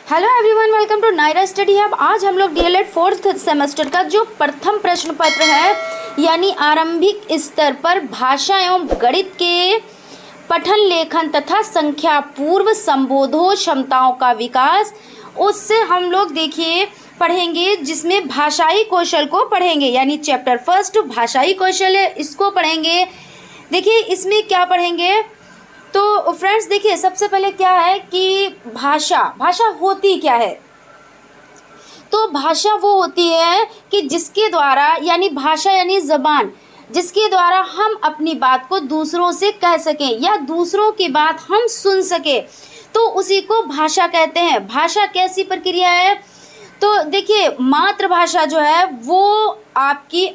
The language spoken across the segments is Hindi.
Hello everyone, welcome to Naira study hub. आज हम लोग डीएलएड फोर्थ सेमेस्टर का जो प्रथम प्रश्न पत्र है यानी आरंभिक स्तर पर भाषा एवं गणित के पठन लेखन तथा संख्या पूर्व संबोधो क्षमताओं का विकास, उससे हम लोग देखिए पढ़ेंगे, जिसमें भाषाई कौशल को पढ़ेंगे। यानी चैप्टर फर्स्ट भाषाई कौशल है, इसको पढ़ेंगे। देखिए इसमें क्या पढ़ेंगे तो फ्रेंड्स देखिए, सबसे पहले क्या है कि भाषा होती क्या है। तो भाषा वो होती है कि जिसके द्वारा, यानी भाषा यानी ज़बान, जिसके द्वारा हम अपनी बात को दूसरों से कह सकें या दूसरों की बात हम सुन सकें, तो उसी को भाषा कहते हैं। भाषा कैसी प्रक्रिया है? तो देखिए मातृभाषा जो है वो आपकी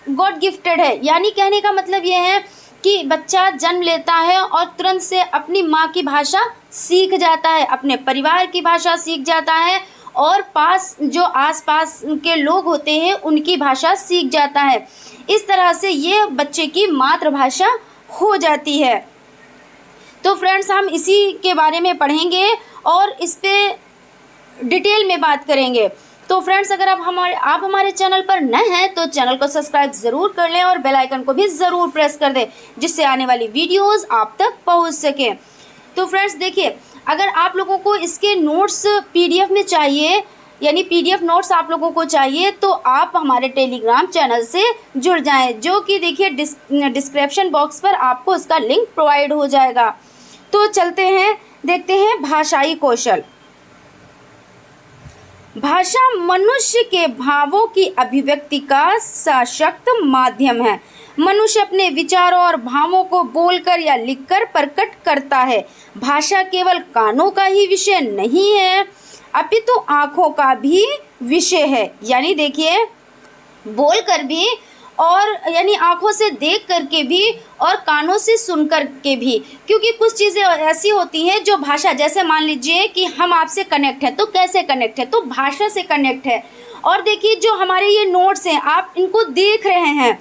गॉड गिफ्टेड है। यानी कहने का मतलब ये है कि बच्चा जन्म लेता है और तुरंत से अपनी माँ की भाषा सीख जाता है, अपने परिवार की भाषा सीख जाता है और जो आसपास के लोग होते हैं उनकी भाषा सीख जाता है। इस तरह से ये बच्चे की मातृभाषा हो जाती है। तो फ्रेंड्स हम इसी के बारे में पढ़ेंगे और इस पे डिटेल में बात करेंगे। तो फ्रेंड्स अगर आप हमारे चैनल पर नए हैं तो चैनल को सब्सक्राइब ज़रूर कर लें और बेल आइकन को भी ज़रूर प्रेस कर दें, जिससे आने वाली वीडियोस आप तक पहुंच सके। तो फ्रेंड्स देखिए, अगर आप लोगों को इसके नोट्स पीडीएफ में चाहिए, यानी पीडीएफ नोट्स आप लोगों को चाहिए, तो आप हमारे टेलीग्राम चैनल से जुड़ जाएँ, जो कि देखिए डिस्क्रिप्शन बॉक्स पर आपको उसका लिंक प्रोवाइड हो जाएगा। तो चलते हैं, देखते हैं भाषाई कौशल। भाषा मनुष्य के भावों की अभिव्यक्ति का सशक्त माध्यम है। मनुष्य अपने विचारों और भावों को बोलकर या लिखकर प्रकट करता है। भाषा केवल कानों का ही विषय नहीं है, अपितु आँखों का भी विषय है। यानी देखिए बोलकर भी, और यानी आँखों से देख करके भी और कानों से सुन कर के भी, क्योंकि कुछ चीज़ें ऐसी होती हैं जो भाषा, जैसे मान लीजिए कि हम आपसे कनेक्ट हैं, तो कैसे कनेक्ट है? तो भाषा से कनेक्ट है। और देखिए जो हमारे ये नोट्स हैं आप इनको देख रहे हैं,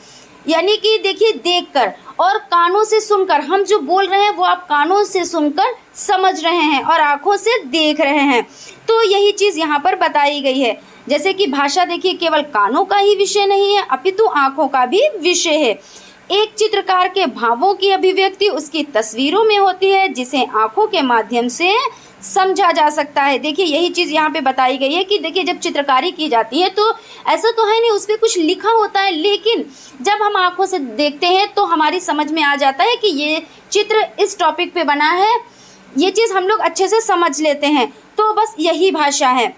यानी कि देखिए देखकर और कानों से सुनकर, हम जो बोल रहे हैं वो आप कानों से सुनकर समझ रहे हैं और आँखों से देख रहे हैं। तो यही चीज़ यहाँ पर बताई गई है। जैसे कि भाषा देखिए केवल कानों का ही विषय नहीं है, अपितु आँखों का भी विषय है। एक चित्रकार के भावों की अभिव्यक्ति उसकी तस्वीरों में होती है, जिसे आँखों के माध्यम से समझा जा सकता है। देखिए यही चीज़ यहाँ पे बताई गई है कि देखिए जब चित्रकारी की जाती है तो ऐसा तो है नहीं उस पर कुछ लिखा होता है, लेकिन जब हम आँखों से देखते हैं तो हमारी समझ में आ जाता है कि ये चित्र इस टॉपिक पे बना है। ये चीज़ हम लोग अच्छे से समझ लेते हैं। तो बस यही भाषा है।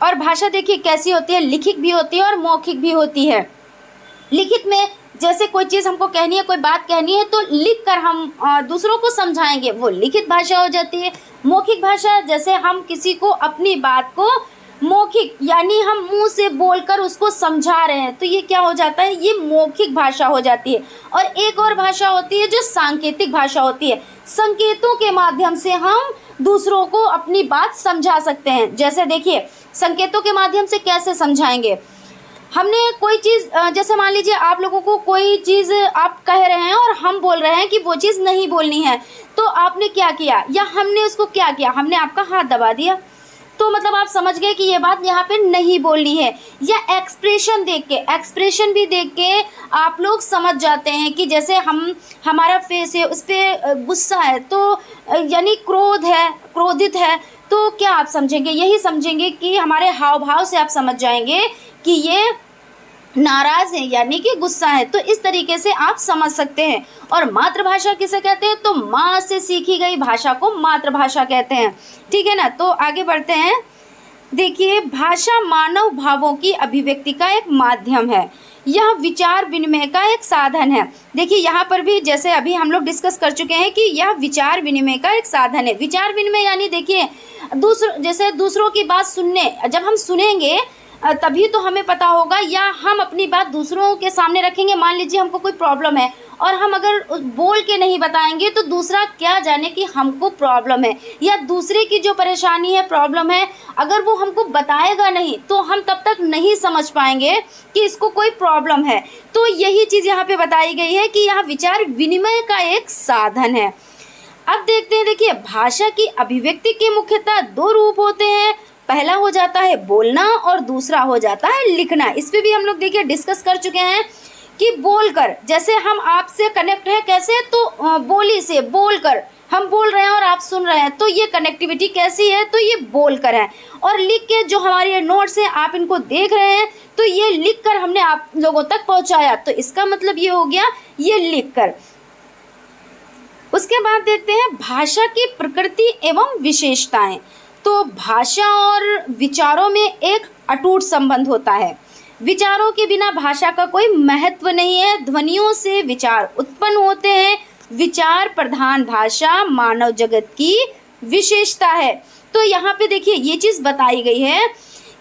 और भाषा देखिए कैसी होती है, लिखित भी होती है और मौखिक भी होती है। लिखित में जैसे कोई चीज़ हमको कहनी है, कोई बात कहनी है, तो लिख कर हम दूसरों को समझाएंगे, वो लिखित भाषा हो जाती है। मौखिक भाषा जैसे हम किसी को अपनी बात को मौखिक, यानी हम मुंह से बोलकर उसको समझा रहे हैं, तो ये क्या हो जाता है? ये मौखिक भाषा हो जाती है। और एक और भाषा होती है जो सांकेतिक भाषा होती है। संकेतों के माध्यम से हम दूसरों को अपनी बात समझा सकते हैं। जैसे देखिए संकेतों के माध्यम से कैसे समझाएंगे? हमने कोई चीज़, जैसे मान लीजिए आप लोगों को कोई चीज़ आप कह रहे हैं और हम बोल रहे हैं कि वो चीज़ नहीं बोलनी है, तो आपने क्या किया या हमने उसको क्या किया? हमने आपका हाथ दबा दिया, तो मतलब आप समझ गए कि ये बात यहाँ पे नहीं बोलनी है। या एक्सप्रेशन भी देख के आप लोग समझ जाते हैं कि जैसे हमारा फेस है उस पर गुस्सा है, तो यानी क्रोधित है, तो क्या आप समझेंगे? यही समझेंगे कि हमारे हाव भाव से आप समझ जाएंगे कि ये नाराज़ है यानी कि गुस्सा है। तो इस तरीके से आप समझ सकते हैं। और मातृभाषा किसे कहते हैं? तो माँ से सीखी गई भाषा को मातृभाषा कहते हैं। ठीक है ना? तो आगे बढ़ते हैं। देखिए भाषा मानव भावों की अभिव्यक्ति का एक माध्यम है। यह विचार विनिमय का एक साधन है। देखिए यहाँ पर भी जैसे अभी हम लोग डिस्कस कर चुके हैं कि यह विचार विनिमय का एक साधन है। विचार विनिमय यानी देखिए जैसे दूसरों की बात सुनने, जब हम सुनेंगे तभी तो हमें पता होगा, या हम अपनी बात दूसरों के सामने रखेंगे। मान लीजिए हमको कोई प्रॉब्लम है और हम अगर बोल के नहीं बताएंगे तो दूसरा क्या जाने कि हमको प्रॉब्लम है, या दूसरे की जो परेशानी है, प्रॉब्लम है, अगर वो हमको बताएगा नहीं तो हम तब तक नहीं समझ पाएंगे कि इसको कोई प्रॉब्लम है। तो यही चीज़ यहाँ पे बताई गई है कि यह विचार विनिमय का एक साधन है। अब देखते हैं, देखिए भाषा की अभिव्यक्ति के मुख्यतः दो रूप होते हैं। पहला हो जाता है बोलना और दूसरा हो जाता है लिखना। इस पे भी हम लोग देखिए डिस्कस कर चुके हैं कि बोलकर, जैसे हम आपसे कनेक्ट है कैसे, तो बोली से, बोलकर हम बोल रहे हैं और आप सुन रहे हैं, तो ये कनेक्टिविटी कैसी है, तो ये बोलकर है। और लिख के जो हमारे ये नोट्स हैं आप इनको देख रहे हैं, तो ये लिखकर हमने आप लोगों तक पहुंचाया, तो इसका मतलब ये हो गया ये लिखकर। उसके बाद देखते हैं भाषा की प्रकृति एवं विशेषताएं। तो भाषा और विचारों में एक अटूट संबंध होता है। विचारों के बिना भाषा का कोई महत्व नहीं है। ध्वनियों से विचार उत्पन्न होते हैं। विचार प्रधान भाषा मानव जगत की विशेषता है। तो यहाँ पे देखिए ये चीज़ बताई गई है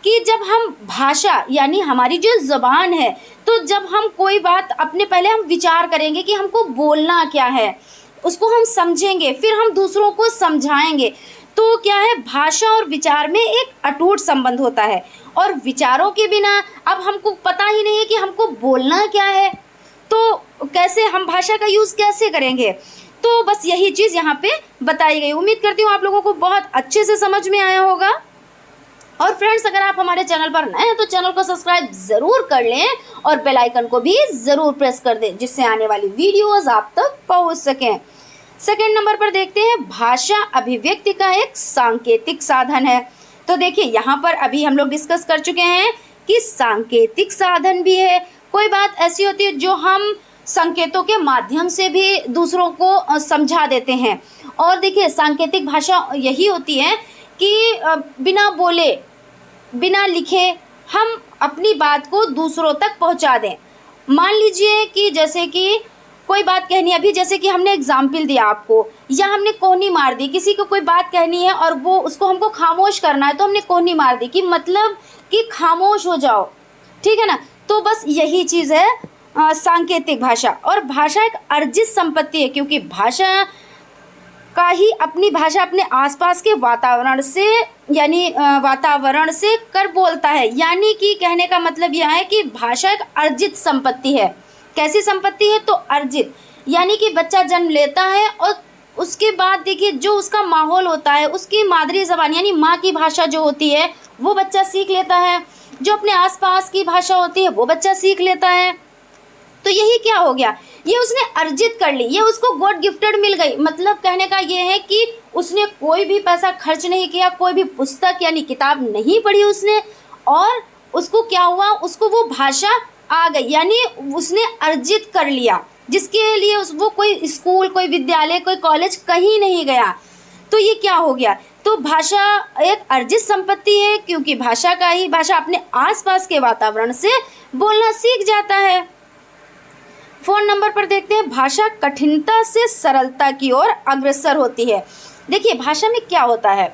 कि जब हम भाषा यानी हमारी जो ज़बान है, तो जब हम कोई बात अपने पहले हम विचार करेंगे कि हमको बोलना क्या है, उसको हम समझेंगे, फिर हम दूसरों को समझाएंगे। तो क्या है, भाषा और विचार में एक अटूट संबंध होता है। और विचारों के बिना अब हमको पता ही नहीं है कि हमको बोलना क्या है, तो कैसे हम भाषा का यूज़ कैसे करेंगे। तो बस यही चीज़ यहाँ पे बताई गई। उम्मीद करती हूँ आप लोगों को बहुत अच्छे से समझ में आया होगा। और फ्रेंड्स, अगर आप हमारे चैनल पर नए हैं तो चैनल को सब्सक्राइब ज़रूर कर लें और बेल आइकन को भी ज़रूर प्रेस कर दें, जिससे आने वाली वीडियोज़ आप तक पहुँच सकें। सेकेंड नंबर पर देखते हैं भाषा अभिव्यक्ति का एक सांकेतिक साधन है। तो देखिए यहाँ पर अभी हम लोग डिस्कस कर चुके हैं कि सांकेतिक साधन भी है। कोई बात ऐसी होती है जो हम संकेतों के माध्यम से भी दूसरों को समझा देते हैं। और देखिए सांकेतिक भाषा यही होती है कि बिना बोले बिना लिखे हम अपनी बात को दूसरों तक पहुंचा दें। मान लीजिए कि जैसे कि कोई बात कहनी है, अभी जैसे कि हमने एग्जाम्पल दिया आपको, या हमने कोहनी मार दी, किसी को कोई बात कहनी है और वो उसको हमको खामोश करना है, तो हमने कोहनी मार दी कि मतलब कि खामोश हो जाओ, ठीक है ना। तो बस यही चीज़ है सांकेतिक भाषा। और भाषा एक अर्जित संपत्ति है, क्योंकि भाषा का ही अपनी भाषा अपने आसपास के वातावरण से यानी वातावरण से कर बोलता है। यानी कि कहने का मतलब यह है कि भाषा एक अर्जित संपत्ति है। कैसी संपत्ति है, तो अर्जित, यानी कि बच्चा जन्म लेता है और उसके बाद देखिए जो उसका माहौल होता है, उसकी मादरी ज़बान यानी माँ की भाषा जो होती है वो बच्चा सीख लेता है। जो अपने आसपास की भाषा होती है वो बच्चा सीख लेता है। तो यही क्या हो गया, ये उसने अर्जित कर ली, ये उसको गॉड गिफ्टेड मिल गई। मतलब कहने का ये है कि उसने कोई भी पैसा खर्च नहीं किया, कोई भी पुस्तक यानी किताब नहीं पढ़ी उसने, और उसको क्या हुआ, उसको वो भाषा आ गई, यानी उसने अर्जित कर लिया, जिसके लिए वो कोई स्कूल, कोई विद्यालय, कोई कॉलेज कहीं नहीं गया। तो ये क्या हो गया, तो भाषा एक अर्जित संपत्ति है, क्योंकि भाषा अपने आसपास के वातावरण से बोलना सीख जाता है। 4 नंबर पर देखते हैं भाषा कठिनता से सरलता की ओर अग्रसर होती है। देखिए भाषा में क्या होता है,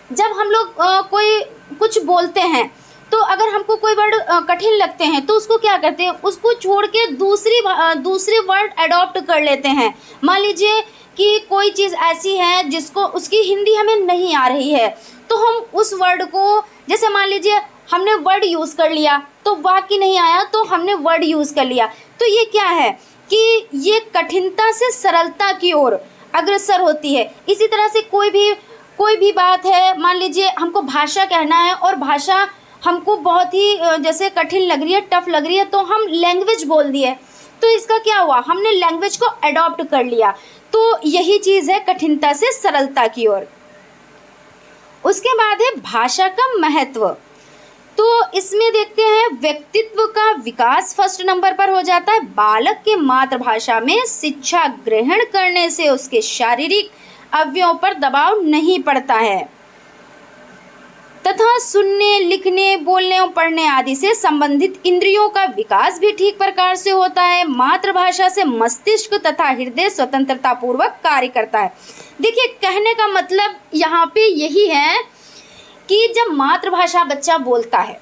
जब हम लोग कोई कुछ बोलते हैं, तो अगर हमको कोई वर्ड कठिन लगते हैं तो उसको क्या करते हैं, उसको छोड़ के दूसरे वर्ड अडॉप्ट कर लेते हैं। मान लीजिए कि कोई चीज़ ऐसी है जिसको उसकी हिंदी हमें नहीं आ रही है, तो हम उस वर्ड को, जैसे मान लीजिए हमने वर्ड यूज़ कर लिया तो वाक्य नहीं आया, तो हमने वर्ड यूज़ कर लिया। तो ये क्या है कि ये कठिनता से सरलता की ओर अग्रसर होती है। इसी तरह से कोई भी बात है, मान लीजिए हमको भाषा कहना है और भाषा हमको बहुत ही जैसे कठिन लग रही है, टफ लग रही है, तो हम लैंग्वेज बोल दिए, तो इसका क्या हुआ, हमने लैंग्वेज को अडॉप्ट कर लिया। तो यही चीज़ है कठिनता से सरलता की ओर। उसके बाद है भाषा का महत्व। तो इसमें देखते हैं व्यक्तित्व का विकास फर्स्ट नंबर पर हो जाता है। बालक के मातृभाषा में शिक्षा ग्रहण करने से उसके शारीरिक अवयवों पर दबाव नहीं पड़ता है तथा सुनने, लिखने, बोलने और पढ़ने आदि से संबंधित इंद्रियों का विकास भी ठीक प्रकार से होता है। मातृभाषा से मस्तिष्क तथा हृदय स्वतंत्रता पूर्वक कार्य करता है। देखिए कहने का मतलब यहाँ पे यही है कि जब मातृभाषा बच्चा बोलता है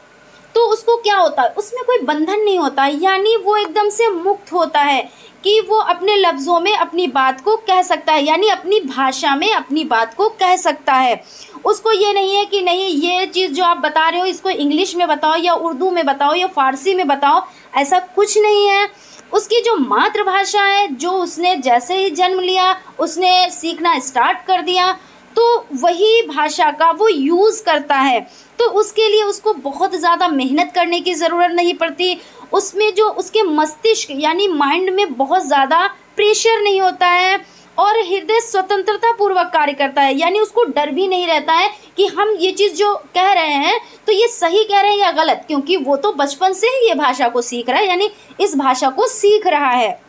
तो उसको क्या होता है, उसमें कोई बंधन नहीं होता है, यानी वो एकदम से मुक्त होता है कि वो अपने लफ्ज़ों में अपनी बात को कह सकता है, यानी अपनी भाषा में अपनी बात को कह सकता है। उसको ये नहीं है कि नहीं ये चीज़ जो आप बता रहे हो इसको इंग्लिश में बताओ या उर्दू में बताओ या फ़ारसी में बताओ, ऐसा कुछ नहीं है। उसकी जो मातृभाषा है, जो उसने जैसे ही जन्म लिया उसने सीखना स्टार्ट कर दिया, तो वही भाषा का वो यूज़ करता है। तो उसके लिए उसको बहुत ज़्यादा मेहनत करने की ज़रूरत नहीं पड़ती, उसमें जो उसके मस्तिष्क यानी माइंड में बहुत ज़्यादा प्रेशर नहीं होता है और हृदय स्वतंत्रता पूर्वक कार्य करता है, यानी उसको डर भी नहीं रहता है कि हम ये चीज़ जो कह रहे हैं तो ये सही कह रहे हैं या गलत, क्योंकि वो तो बचपन से ही ये भाषा को सीख रहा है, यानी इस भाषा को सीख रहा है।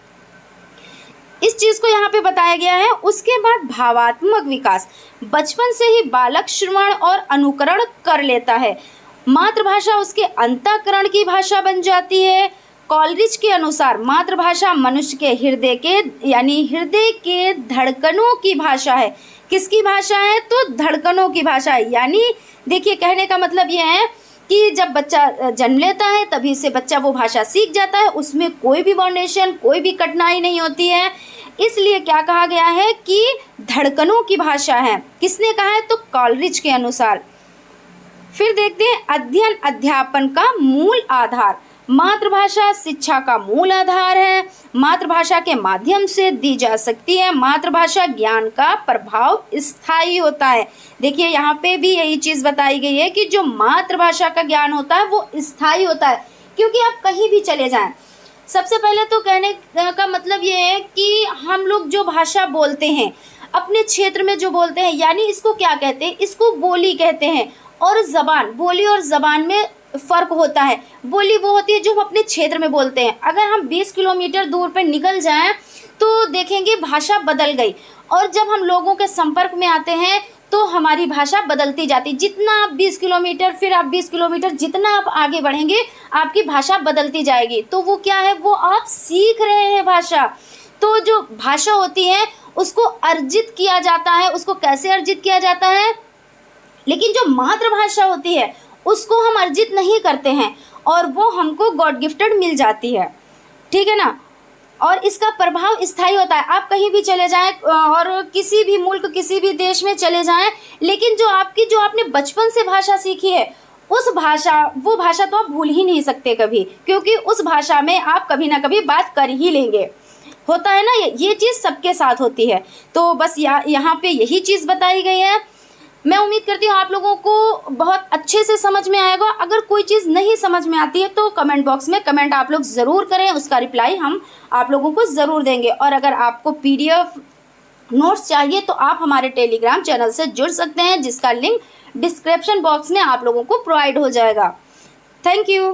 इस चीज़ को यहाँ पे बताया गया है। उसके बाद भावात्मक विकास, बचपन से ही बालक श्रवण और अनुकरण कर लेता है, मातृभाषा उसके अंतःकरण की भाषा बन जाती है। कॉलरिज के अनुसार मातृभाषा मनुष्य के हृदय के यानी हृदय के धड़कनों की भाषा है। किसकी भाषा है? तो धड़कनों की भाषा है। यानी देखिए, कहने का मतलब ये है कि जब बच्चा जन्म लेता है तभी से बच्चा वो भाषा सीख जाता है, उसमें कोई भी बाउंडेशन, कोई भी कठिनाई नहीं होती है। इसलिए क्या कहा गया है कि धड़कनों की भाषा है। किसने कहा है? तो कॉलरिज के अनुसार। फिर देखते हैं अध्ययन अध्यापन का मूल आधार। मातृभाषा शिक्षा का मूल आधार है, मातृभाषा के माध्यम से दी जा सकती है। मातृभाषा ज्ञान का प्रभाव स्थायी होता है। देखिए, यहाँ पे भी यही चीज़ बताई गई है कि जो मातृभाषा का ज्ञान होता है वो स्थायी होता है, क्योंकि आप कहीं भी चले जाएं। सबसे पहले तो कहने का मतलब ये है कि हम लोग जो भाषा बोलते हैं अपने क्षेत्र में जो बोलते हैं, यानी इसको क्या कहते हैं? इसको बोली कहते हैं। और ज़बान, बोली और ज़बान में फ़र्क होता है। बोली वो होती है जो हम अपने क्षेत्र में बोलते हैं। अगर हम 20 किलोमीटर दूर पर निकल जाएं तो देखेंगे भाषा बदल गई, और जब हम लोगों के संपर्क में आते हैं तो हमारी भाषा बदलती जाती। जितना आप 20 किलोमीटर, फिर आप 20 किलोमीटर, जितना आप आगे बढ़ेंगे आपकी भाषा बदलती जाएगी। तो वो क्या है? वो आप सीख रहे हैं भाषा। तो जो भाषा होती है उसको अर्जित किया जाता है। उसको कैसे अर्जित किया जाता है? लेकिन जो मातृभाषा होती है उसको हम अर्जित नहीं करते हैं, और वो हमको गॉड गिफ्टेड मिल जाती है। ठीक है ना? और इसका प्रभाव स्थायी होता है। आप कहीं भी चले जाएं और किसी भी मुल्क, किसी भी देश में चले जाएं, लेकिन जो आपने बचपन से भाषा सीखी है वो भाषा तो आप भूल ही नहीं सकते कभी, क्योंकि उस भाषा में आप कभी ना कभी बात कर ही लेंगे। होता है ना, ये चीज़ सबके साथ होती है। तो बस यहाँ पे यही चीज़ बताई गई है। मैं उम्मीद करती हूँ आप लोगों को बहुत अच्छे से समझ में आएगा। अगर कोई चीज़ नहीं समझ में आती है तो कमेंट बॉक्स में कमेंट आप लोग ज़रूर करें, उसका रिप्लाई हम आप लोगों को ज़रूर देंगे। और अगर आपको PDF नोट्स चाहिए तो आप हमारे टेलीग्राम चैनल से जुड़ सकते हैं, जिसका लिंक डिस्क्रिप्शन बॉक्स में आप लोगों को प्रोवाइड हो जाएगा। Thank you.